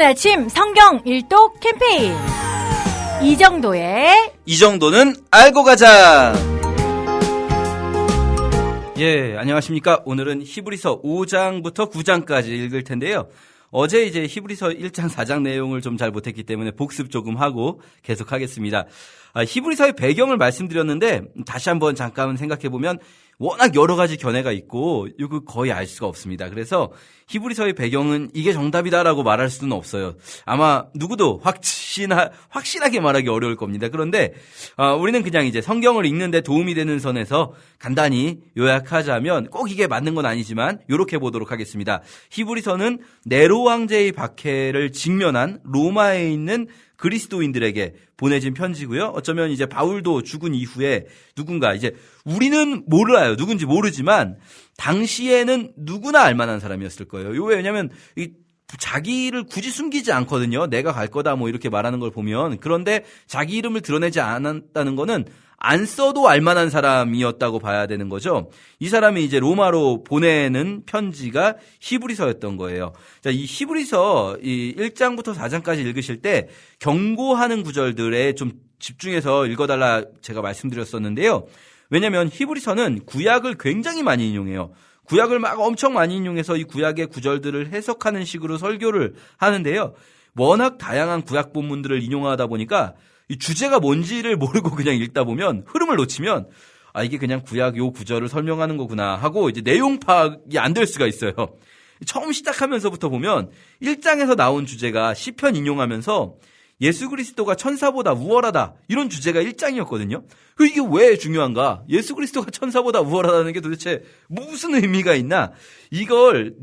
아침 성경 일독 캠페인 이 정도는 알고 가자. 예, 안녕하십니까. 오늘은 히브리서 5장부터 9장까지 읽을 텐데요. 어제 이제 히브리서 1장 4장 내용을 좀 잘 못했기 때문에 복습 조금 하고 계속하겠습니다. 히브리서의 배경을 말씀드렸는데 다시 한번 잠깐 생각해보면 워낙 여러 가지 견해가 있고 이거 거의 알 수가 없습니다. 그래서 히브리서의 배경은 이게 정답이다라고 말할 수는 없어요. 아마 누구도 확신하게 말하기 어려울 겁니다. 그런데 우리는 그냥 이제 성경을 읽는데 도움이 되는 선에서 간단히 요약하자면 꼭 이게 맞는 건 아니지만 이렇게 보도록 하겠습니다. 히브리서는 네로 황제의 박해를 직면한 로마에 있는 그리스도인들에게 보내진 편지고요. 어쩌면 이제 바울도 죽은 이후에 누군가 이제 우리는 몰라요. 누군지 모르지만 당시에는 누구나 알만한 사람이었을 거예요. 왜냐하면 자기를 굳이 숨기지 않거든요. 내가 갈 거다 뭐 이렇게 말하는 걸 보면. 그런데 자기 이름을 드러내지 않았다는 거는 안 써도 알만한 사람이었다고 봐야 되는 거죠. 이 사람이 이제 로마로 보내는 편지가 히브리서였던 거예요. 자, 이 히브리서 이 1장부터 4장까지 읽으실 때 경고하는 구절들에 좀 집중해서 읽어달라 제가 말씀드렸었는데요. 왜냐하면 히브리서는 구약을 굉장히 많이 인용해요. 구약을 막 엄청 많이 인용해서 이 구약의 구절들을 해석하는 식으로 설교를 하는데요. 워낙 다양한 구약 본문들을 인용하다 보니까 이 주제가 뭔지를 모르고 그냥 읽다 보면 흐름을 놓치면 이게 그냥 구약 요 구절을 설명하는 거구나 하고 이제 내용 파악이 안 될 수가 있어요. 처음 시작하면서부터 보면 1장에서 나온 주제가 시편 인용하면서 예수 그리스도가 천사보다 우월하다 이런 주제가 1장이었거든요. 이게 왜 중요한가? 예수 그리스도가 천사보다 우월하다는 게 도대체 무슨 의미가 있나? 이걸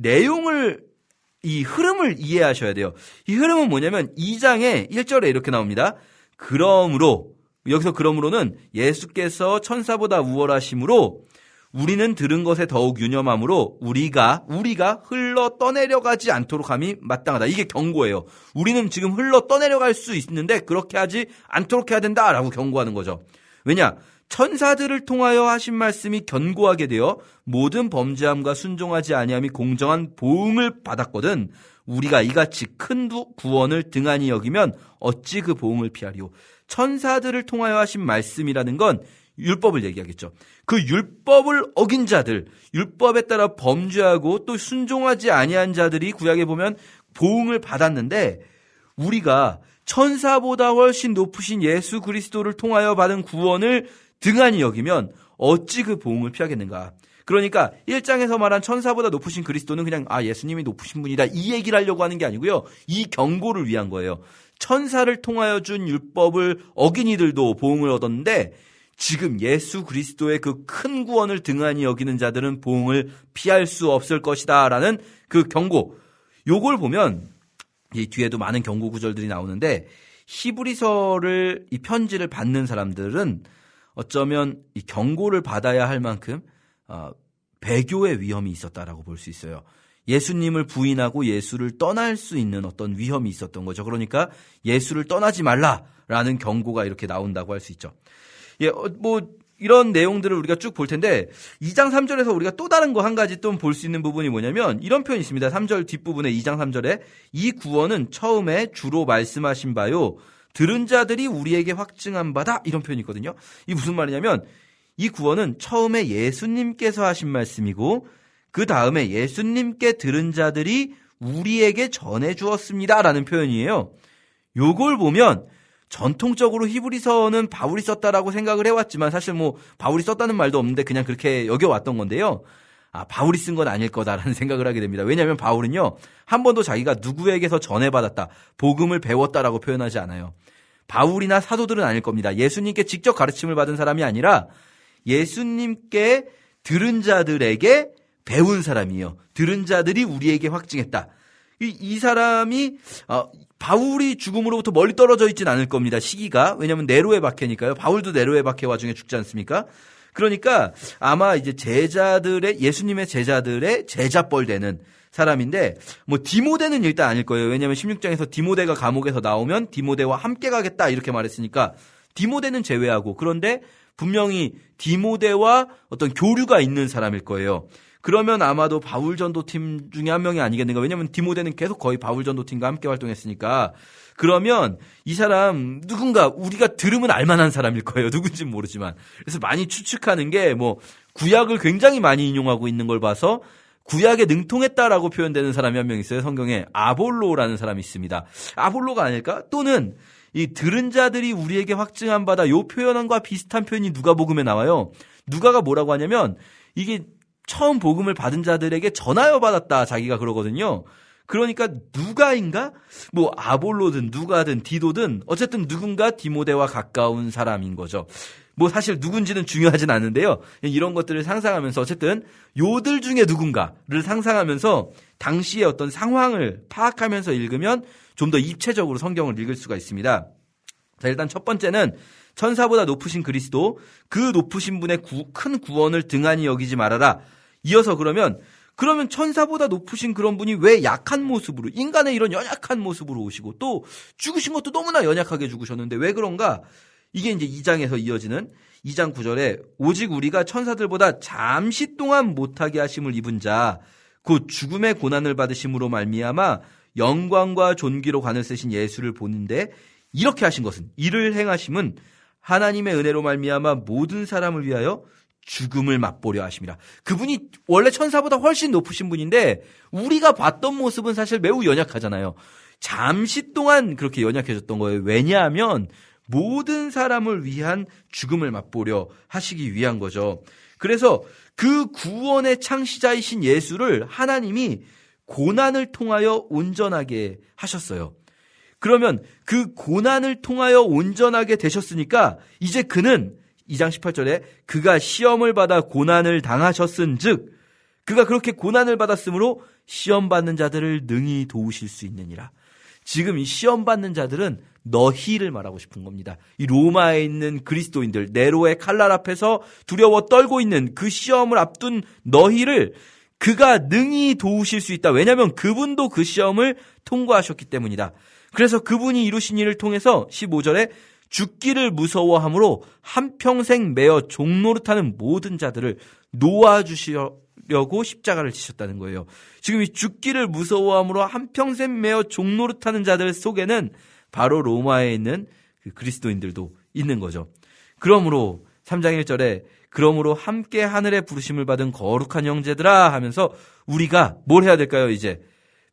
이 흐름을 이해하셔야 돼요. 이 흐름은 뭐냐면 2장의 1절에 이렇게 나옵니다. 그러므로 여기서 그러므로는 예수께서 천사보다 우월하심으로 우리는 들은 것에 더욱 유념함으로 우리가 흘러 떠내려가지 않도록 함이 마땅하다. 이게 경고예요. 우리는 지금 흘러 떠내려갈 수 있는데 그렇게 하지 않도록 해야 된다라고 경고하는 거죠. 왜냐? 천사들을 통하여 하신 말씀이 견고하게 되어 모든 범죄함과 순종하지 아니함이 공정한 보응을 받았거든. 우리가 이같이 큰 구원을 등한히 여기면 어찌 그 보응을 피하리오. 천사들을 통하여 하신 말씀이라는 건 율법을 얘기하겠죠. 그 율법을 어긴 자들, 율법에 따라 범죄하고 또 순종하지 아니한 자들이 구약에 보면 보응을 받았는데 우리가 천사보다 훨씬 높으신 예수 그리스도를 통하여 받은 구원을 등한히 여기면 어찌 그 보응을 피하겠는가. 그러니까 1장에서 말한 천사보다 높으신 그리스도는 그냥 예수님이 높으신 분이다 이 얘기를 하려고 하는 게 아니고요. 이 경고를 위한 거예요. 천사를 통하여 준 율법을 어긴 이들도 보응을 얻었는데 지금 예수 그리스도의 그 큰 구원을 등한히 여기는 자들은 보응을 피할 수 없을 것이다 라는 그 경고. 요걸 보면 이 뒤에도 많은 경고 구절들이 나오는데 히브리서를 이 편지를 받는 사람들은 어쩌면 이 경고를 받아야 할 만큼 배교의 위험이 있었다라고 볼 수 있어요. 예수님을 부인하고 예수를 떠날 수 있는 어떤 위험이 있었던 거죠. 그러니까 예수를 떠나지 말라라는 경고가 이렇게 나온다고 할 수 있죠. 예, 이런 내용들을 우리가 쭉 볼 텐데 2장 3절에서 우리가 또 다른 거 한 가지 또 볼 수 있는 부분이 뭐냐면 이런 표현이 있습니다. 3절 뒷부분에 2장 3절에 이 구원은 처음에 주로 말씀하신 바요. 들은 자들이 우리에게 확증한 바다 이런 표현이 있거든요. 이게 무슨 말이냐면 이 구원은 처음에 예수님께서 하신 말씀이고 그 다음에 예수님께 들은 자들이 우리에게 전해주었습니다라는 표현이에요. 요걸 보면 전통적으로 히브리서는 바울이 썼다라고 생각을 해왔지만 사실 바울이 썼다는 말도 없는데 그냥 그렇게 여겨왔던 건데요. 바울이 쓴 건 아닐 거다라는 생각을 하게 됩니다. 왜냐하면 바울은요. 한 번도 자기가 누구에게서 전해받았다, 복음을 배웠다라고 표현하지 않아요. 바울이나 사도들은 아닐 겁니다. 예수님께 직접 가르침을 받은 사람이 아니라 예수님께 들은 자들에게 배운 사람이에요. 들은 자들이 우리에게 확증했다. 이 사람이 바울이 죽음으로부터 멀리 떨어져 있진 않을 겁니다. 시기가. 왜냐하면 네로의 박해니까요. 바울도 네로의 박해 와중에 죽지 않습니까? 그러니까 아마 이제 예수님의 제자들의 제자뻘 되는 사람인데 디모데는 일단 아닐 거예요. 왜냐하면 16장에서 디모데가 감옥에서 나오면 디모데와 함께 가겠다 이렇게 말했으니까 디모데는 제외하고 그런데 분명히 디모데와 어떤 교류가 있는 사람일 거예요. 그러면 아마도 바울 전도팀 중에 한 명이 아니겠는가. 왜냐하면 디모데는 계속 거의 바울 전도팀과 함께 활동했으니까. 그러면 이 사람 누군가 우리가 들으면 알만한 사람일 거예요. 누군지는 모르지만. 그래서 많이 추측하는 게 뭐 구약을 굉장히 많이 인용하고 있는 걸 봐서 구약에 능통했다라고 표현되는 사람이 한 명 있어요. 성경에 아볼로라는 사람이 있습니다. 아볼로가 아닐까? 또는 이 들은 자들이 우리에게 확증한 바다, 요 표현과 비슷한 표현이 누가복음에 나와요. 누가가 뭐라고 하냐면 이게 처음 복음을 받은 자들에게 전하여 받았다, 자기가 그러거든요. 그러니까 누가인가? 뭐 아볼로든 누가든 디도든 어쨌든 누군가 디모데와 가까운 사람인 거죠. 뭐 사실 누군지는 중요하진 않은데요. 이런 것들을 상상하면서 어쨌든 요들 중에 누군가를 상상하면서 당시의 어떤 상황을 파악하면서 읽으면 좀 더 입체적으로 성경을 읽을 수가 있습니다. 자, 일단 첫 번째는 천사보다 높으신 그리스도, 그 높으신 분의 큰 구원을 등한히 여기지 말아라. 이어서 그러면 천사보다 높으신 그런 분이 왜 약한 모습으로, 인간의 이런 연약한 모습으로 오시고 또 죽으신 것도 너무나 연약하게 죽으셨는데 왜 그런가? 이게 이제 2장에서 이어지는 2장 9절에 오직 우리가 천사들보다 잠시 동안 못하게 하심을 입은 자, 곧 죽음의 고난을 받으심으로 말미암아 영광과 존귀로 관을 쓰신 예수를 보는데 이렇게 하신 것은, 이를 행하심은 하나님의 은혜로 말미암아 모든 사람을 위하여 죽음을 맛보려 하심이라. 그분이 원래 천사보다 훨씬 높으신 분인데 우리가 봤던 모습은 사실 매우 연약하잖아요. 잠시 동안 그렇게 연약해졌던 거예요. 왜냐하면 모든 사람을 위한 죽음을 맛보려 하시기 위한 거죠. 그래서 그 구원의 창시자이신 예수를 하나님이 고난을 통하여 온전하게 하셨어요. 그러면 그 고난을 통하여 온전하게 되셨으니까 이제 그는 2장 18절에 그가 시험을 받아 고난을 당하셨은 즉 그가 그렇게 고난을 받았으므로 시험받는 자들을 능히 도우실 수 있느니라. 지금 이 시험받는 자들은 너희를 말하고 싶은 겁니다. 이 로마에 있는 그리스도인들, 네로의 칼날 앞에서 두려워 떨고 있는 그 시험을 앞둔 너희를 그가 능히 도우실 수 있다. 왜냐하면 그분도 그 시험을 통과하셨기 때문이다. 그래서 그분이 이루신 일을 통해서 15절에 죽기를 무서워함으로 한평생 매어 종노릇하는 모든 자들을 놓아주시려고 십자가를 지셨다는 거예요. 지금 이 죽기를 무서워함으로 한평생 매어 종노릇하는 자들 속에는 바로 로마에 있는 그 그리스도인들도 있는 거죠. 그러므로 3장 1절에 그러므로 함께 하늘의 부르심을 받은 거룩한 형제들아 하면서 우리가 뭘 해야 될까요? 이제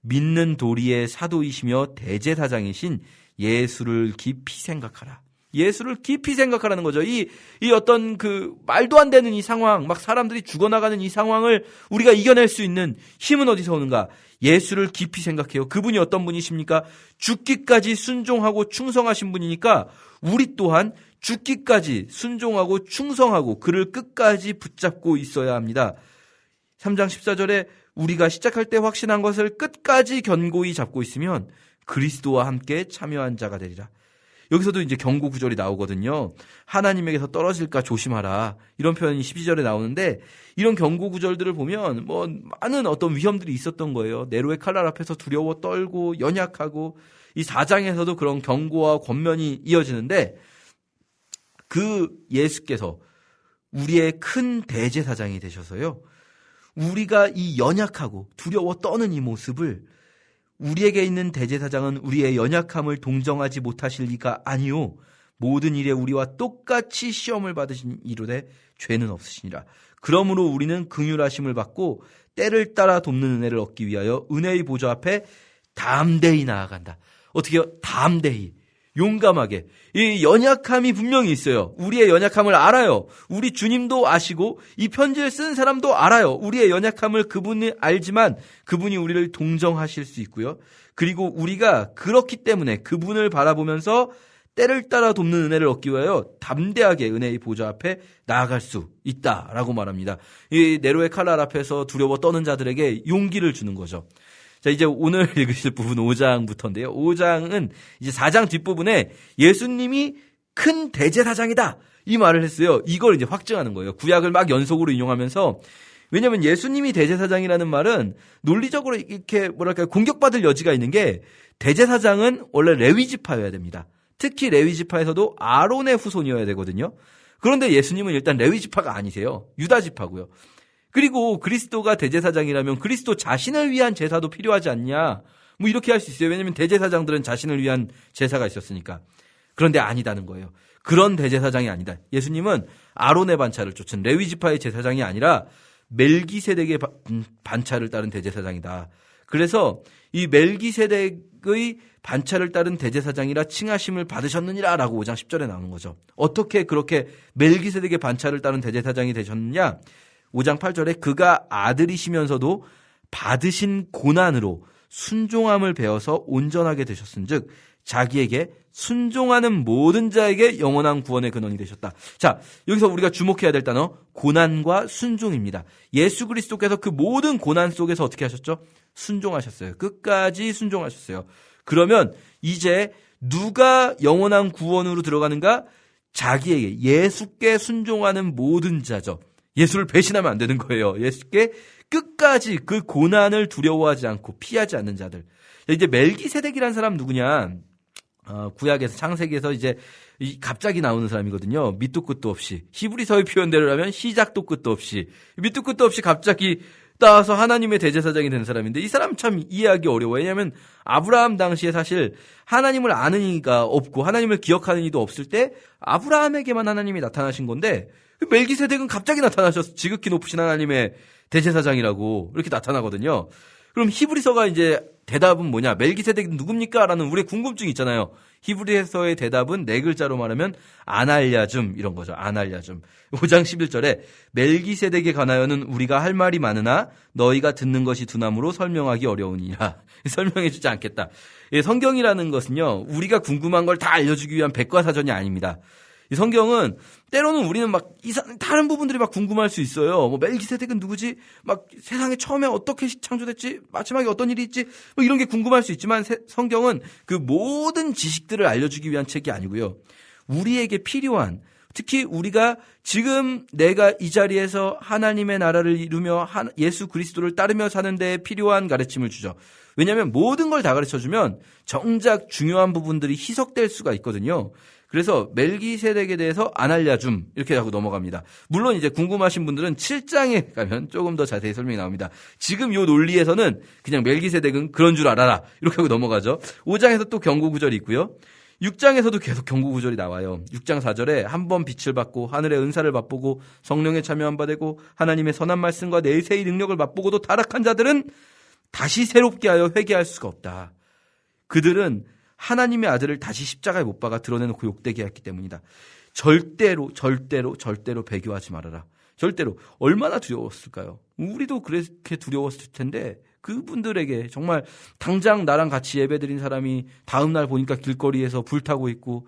믿는 도리의 사도이시며 대제사장이신 예수를 깊이 생각하라. 예수를 깊이 생각하라는 거죠. 이 어떤 그 말도 안 되는 이 상황, 막 사람들이 죽어나가는 이 상황을 우리가 이겨낼 수 있는 힘은 어디서 오는가? 예수를 깊이 생각해요. 그분이 어떤 분이십니까? 죽기까지 순종하고 충성하신 분이니까 우리 또한 죽기까지 순종하고 충성하고 그를 끝까지 붙잡고 있어야 합니다. 3장 14절에 우리가 시작할 때 확신한 것을 끝까지 견고히 잡고 있으면 그리스도와 함께 참여한 자가 되리라. 여기서도 이제 경고 구절이 나오거든요. 하나님에게서 떨어질까 조심하라. 이런 표현이 12절에 나오는데 이런 경고 구절들을 보면 뭐 많은 어떤 위험들이 있었던 거예요. 네로의 칼날 앞에서 두려워 떨고 연약하고 이 4장에서도 그런 경고와 권면이 이어지는데 그 예수께서 우리의 큰 대제사장이 되셔서요. 우리가 이 연약하고 두려워 떠는 이 모습을 우리에게 있는 대제사장은 우리의 연약함을 동정하지 못하실 리가 아니요 모든 일에 우리와 똑같이 시험을 받으신 이로되 죄는 없으시니라. 그러므로 우리는 긍휼하심을 받고 때를 따라 돕는 은혜를 얻기 위하여 은혜의 보좌 앞에 담대히 나아간다. 어떻게요? 담대히 용감하게. 이 연약함이 분명히 있어요. 우리의 연약함을 알아요. 우리 주님도 아시고 이 편지를 쓴 사람도 알아요. 우리의 연약함을 그분이 알지만 그분이 우리를 동정하실 수 있고요. 그리고 우리가 그렇기 때문에 그분을 바라보면서 때를 따라 돕는 은혜를 얻기 위하여 담대하게 은혜의 보좌 앞에 나아갈 수 있다라고 말합니다. 이 네로의 칼날 앞에서 두려워 떠는 자들에게 용기를 주는 거죠. 자, 이제 오늘 읽으실 부분 5장부터인데요. 5장은 이제 4장 뒷부분에 예수님이 큰 대제사장이다. 이 말을 했어요. 이걸 이제 확증하는 거예요. 구약을 막 연속으로 인용하면서. 왜냐면 예수님이 대제사장이라는 말은 논리적으로 이렇게 뭐랄까 공격받을 여지가 있는 게 대제사장은 원래 레위 지파여야 됩니다. 특히 레위 지파에서도 아론의 후손이어야 되거든요. 그런데 예수님은 일단 레위 지파가 아니세요. 유다 지파고요. 그리고 그리스도가 대제사장이라면 그리스도 자신을 위한 제사도 필요하지 않냐? 뭐 이렇게 할 수 있어요. 왜냐하면 대제사장들은 자신을 위한 제사가 있었으니까. 그런데 아니다는 거예요. 그런 대제사장이 아니다. 예수님은 아론의 반차를 쫓은 레위 지파의 제사장이 아니라 멜기세덱의 반차를 따른 대제사장이다. 그래서 이 멜기세덱의 반차를 따른 대제사장이라 칭하심을 받으셨느니라라고 5장 10절에 나오는 거죠. 어떻게 그렇게 멜기세덱의 반차를 따른 대제사장이 되셨느냐? 5장 8절에 그가 아들이시면서도 받으신 고난으로 순종함을 배워서 온전하게 되셨은즉 자기에게 순종하는 모든 자에게 영원한 구원의 근원이 되셨다. 자, 여기서 우리가 주목해야 될 단어 고난과 순종입니다. 예수 그리스도께서 그 모든 고난 속에서 어떻게 하셨죠? 순종하셨어요. 끝까지 순종하셨어요. 그러면 이제 누가 영원한 구원으로 들어가는가? 자기에게 예수께 순종하는 모든 자죠. 예수를 배신하면 안 되는 거예요. 예수께 끝까지 그 고난을 두려워하지 않고 피하지 않는 자들. 이제 멜기세덱이라는 사람 누구냐? 구약에서 창세기에서 이제 갑자기 나오는 사람이거든요. 밑도 끝도 없이. 히브리서의 표현대로라면 시작도 끝도 없이. 밑도 끝도 없이 갑자기 따와서 하나님의 대제사장이 된 사람인데 이 사람 참 이해하기 어려워요. 왜냐하면 아브라함 당시에 사실 하나님을 아는 이가 없고 하나님을 기억하는 이도 없을 때 아브라함에게만 하나님이 나타나신 건데 멜기세덱은 갑자기 나타나셔서 지극히 높으신 하나님의 대제사장이라고 이렇게 나타나거든요. 그럼 히브리서가 이제 대답은 뭐냐? 멜기세덱은 누굽니까? 라는 우리의 궁금증이 있잖아요. 히브리서의 대답은 네 글자로 말하면 아날야즘 이런 거죠. 아날야즘. 5장 11절에 멜기세덱에 관하여는 우리가 할 말이 많으나 너희가 듣는 것이 두나무로 설명하기 어려우니라. 설명해 주지 않겠다. 성경이라는 것은요. 우리가 궁금한 걸 다 알려주기 위한 백과사전이 아닙니다. 이 성경은 때로는 우리는 막 다른 부분들이 막 궁금할 수 있어요. 뭐 멜기세덱은 누구지? 막 세상에 처음에 어떻게 창조됐지? 마지막에 어떤 일이 있지? 뭐 이런 게 궁금할 수 있지만 성경은 그 모든 지식들을 알려주기 위한 책이 아니고요. 우리에게 필요한 특히 우리가 지금 내가 이 자리에서 하나님의 나라를 이루며 예수 그리스도를 따르며 사는 데에 필요한 가르침을 주죠. 왜냐하면 모든 걸 다 가르쳐주면 정작 중요한 부분들이 희석될 수가 있거든요. 그래서 멜기세덱에 대해서 아날야줌 이렇게 하고 넘어갑니다. 물론 이제 궁금하신 분들은 7장에 가면 조금 더 자세히 설명이 나옵니다. 지금 이 논리에서는 그냥 멜기세덱은 그런 줄 알아라 이렇게 하고 넘어가죠. 5장에서 또 경고 구절이 있고요. 6장에서도 계속 경고 구절이 나와요. 6장 4절에 한 번 빛을 받고 하늘의 은사를 맛보고 성령에 참여한 바 되고 하나님의 선한 말씀과 내세의 능력을 맛보고도 타락한 자들은 다시 새롭게 하여 회개할 수가 없다. 그들은 하나님의 아들을 다시 십자가에 못 박아 드러내놓고 욕되게 했기 때문이다. 절대로 배교하지 말아라. 절대로. 얼마나 두려웠을까요? 우리도 그렇게 두려웠을 텐데 그분들에게 정말 당장 나랑 같이 예배드린 사람이 다음날 보니까 길거리에서 불타고 있고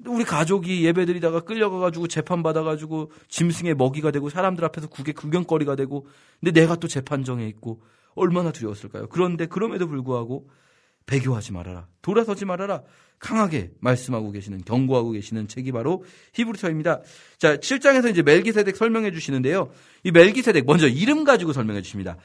우리 가족이 예배드리다가 끌려가가지고 재판받아가지고 짐승의 먹이가 되고 사람들 앞에서 구경거리가 되고 근데 내가 또 재판정에 있고 얼마나 두려웠을까요? 그런데 그럼에도 불구하고 배교하지 말아라. 돌아서지 말아라. 강하게 말씀하고 계시는 경고하고 계시는 책이 바로 히브리서입니다. 자, 7장에서 이제 멜기세덱 설명해 주시는데요. 이 멜기세덱 먼저 이름 가지고 설명해 주십니다.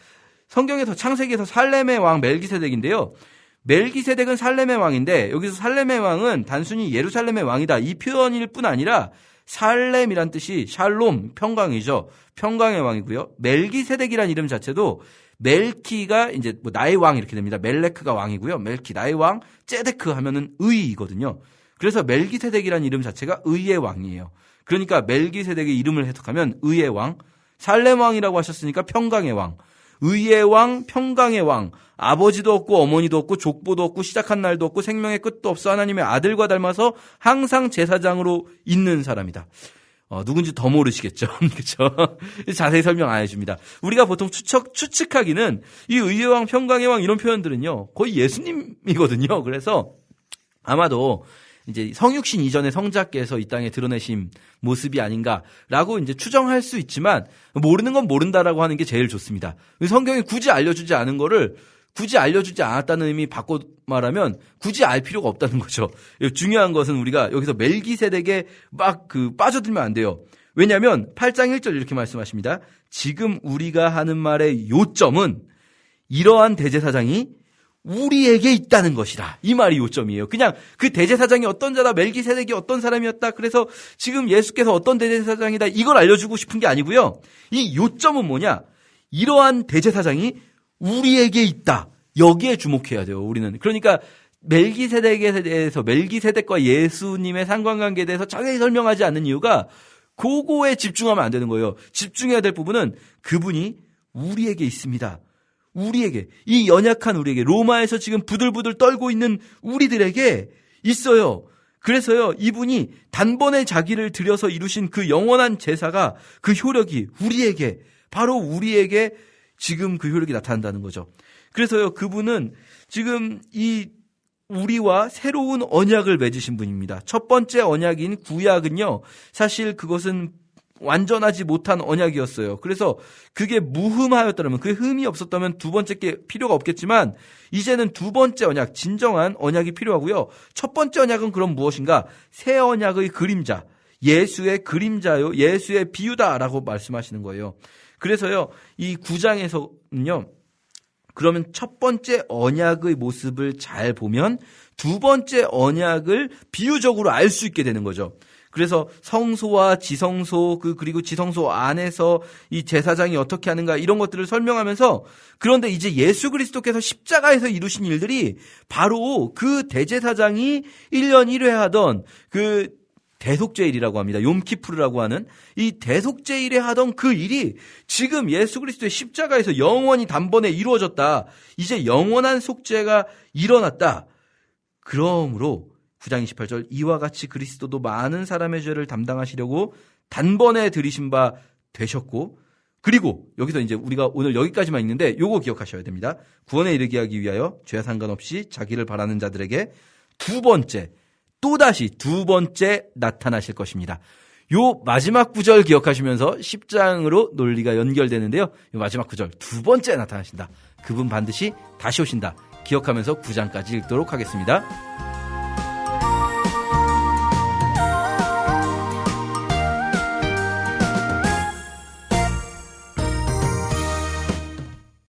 성경에서 창세기에서 살렘의 왕 멜기세덱인데요. 멜기세덱은 살렘의 왕인데 여기서 살렘의 왕은 단순히 예루살렘의 왕이다 이 표현일 뿐 아니라 살렘이란 뜻이 샬롬 평강이죠. 평강의 왕이고요. 멜기세덱이란 이름 자체도 멜키가 이제 뭐 나의 왕 이렇게 됩니다. 멜레크가 왕이고요. 멜키 나의 왕, ጼ데크 하면은 의이거든요. 그래서 멜기세덱이란 이름 자체가 의의 왕이에요. 그러니까 멜기세덱의 이름을 해석하면 의의 왕, 살렘 왕이라고 하셨으니까 평강의 왕, 의의 왕, 평강의 왕, 아버지도 없고 어머니도 없고 족보도 없고 시작한 날도 없고 생명의 끝도 없어 하나님의 아들과 닮아서 항상 제사장으로 있는 사람이다. 누군지 더 모르시겠죠. 그렇죠? 자세히 설명 안 해줍니다. 우리가 보통 추측하기는 이 의의 왕, 평강의 왕 이런 표현들은요. 거의 예수님이거든요. 그래서 아마도 이제 성육신 이전의 성자께서 이 땅에 드러내신 모습이 아닌가라고 이제 추정할 수 있지만 모르는 건 모른다라고 하는 게 제일 좋습니다. 성경이 굳이 알려주지 않은 거를 굳이 알려주지 않았다는 의미 바꿔 말하면 굳이 알 필요가 없다는 거죠. 중요한 것은 우리가 여기서 멜기세덱에 막 빠져들면 안 돼요. 왜냐하면 8장 1절 이렇게 말씀하십니다. 지금 우리가 하는 말의 요점은 이러한 대제사장이 우리에게 있다는 것이다. 이 말이 요점이에요. 그냥 그 대제사장이 어떤 자다, 멜기세덱이 어떤 사람이었다. 그래서 지금 예수께서 어떤 대제사장이다. 이걸 알려주고 싶은 게 아니고요. 이 요점은 뭐냐? 이러한 대제사장이 우리에게 있다. 여기에 주목해야 돼요. 우리는. 그러니까 멜기세덱에 대해서 멜기세덱과 예수님의 상관관계에 대해서 자세히 설명하지 않는 이유가 그거에 집중하면 안 되는 거예요. 집중해야 될 부분은 그분이 우리에게 있습니다. 우리에게, 이 연약한 우리에게, 로마에서 지금 부들부들 떨고 있는 우리들에게 있어요. 그래서요, 이분이 단번에 자기를 들여서 이루신 그 영원한 제사가, 그 효력이 우리에게, 바로 우리에게 지금 그 효력이 나타난다는 거죠. 그래서요, 그분은 지금 이 우리와 새로운 언약을 맺으신 분입니다. 첫 번째 언약인 구약은요, 사실 그것은 완전하지 못한 언약이었어요. 그래서 그게 무흠하였다면, 그 흠이 없었다면 두 번째 게 필요가 없겠지만, 이제는 두 번째 언약, 진정한 언약이 필요하고요. 첫 번째 언약은 그럼 무엇인가? 새 언약의 그림자, 예수의 그림자요, 예수의 비유다라고 말씀하시는 거예요. 그래서요, 이 9장에서는요, 그러면 첫 번째 언약의 모습을 잘 보면 두 번째 언약을 비유적으로 알 수 있게 되는 거죠. 그래서 성소와 지성소, 그리고 지성소 안에서 이 제사장이 어떻게 하는가 이런 것들을 설명하면서, 그런데 이제 예수 그리스도께서 십자가에서 이루신 일들이 바로 그 대제사장이 1년 1회 하던 그 대속죄일이라고 합니다. 욤키푸르라고 하는 이 대속죄일에 하던 그 일이 지금 예수 그리스도의 십자가에서 영원히 단번에 이루어졌다. 이제 영원한 속죄가 일어났다. 그러므로 9장 28절, 이와 같이 그리스도도 많은 사람의 죄를 담당하시려고 단번에 들이신 바 되셨고, 그리고 여기서 이제 우리가 오늘 여기까지만 읽는데 요거 기억하셔야 됩니다. 구원에 이르게 하기 위하여 죄와 상관없이 자기를 바라는 자들에게 또다시 두 번째 나타나실 것입니다. 요 마지막 구절 기억하시면서 10장으로 논리가 연결되는데요. 요 마지막 구절, 두 번째 나타나신다. 그분 반드시 다시 오신다. 기억하면서 9장까지 읽도록 하겠습니다.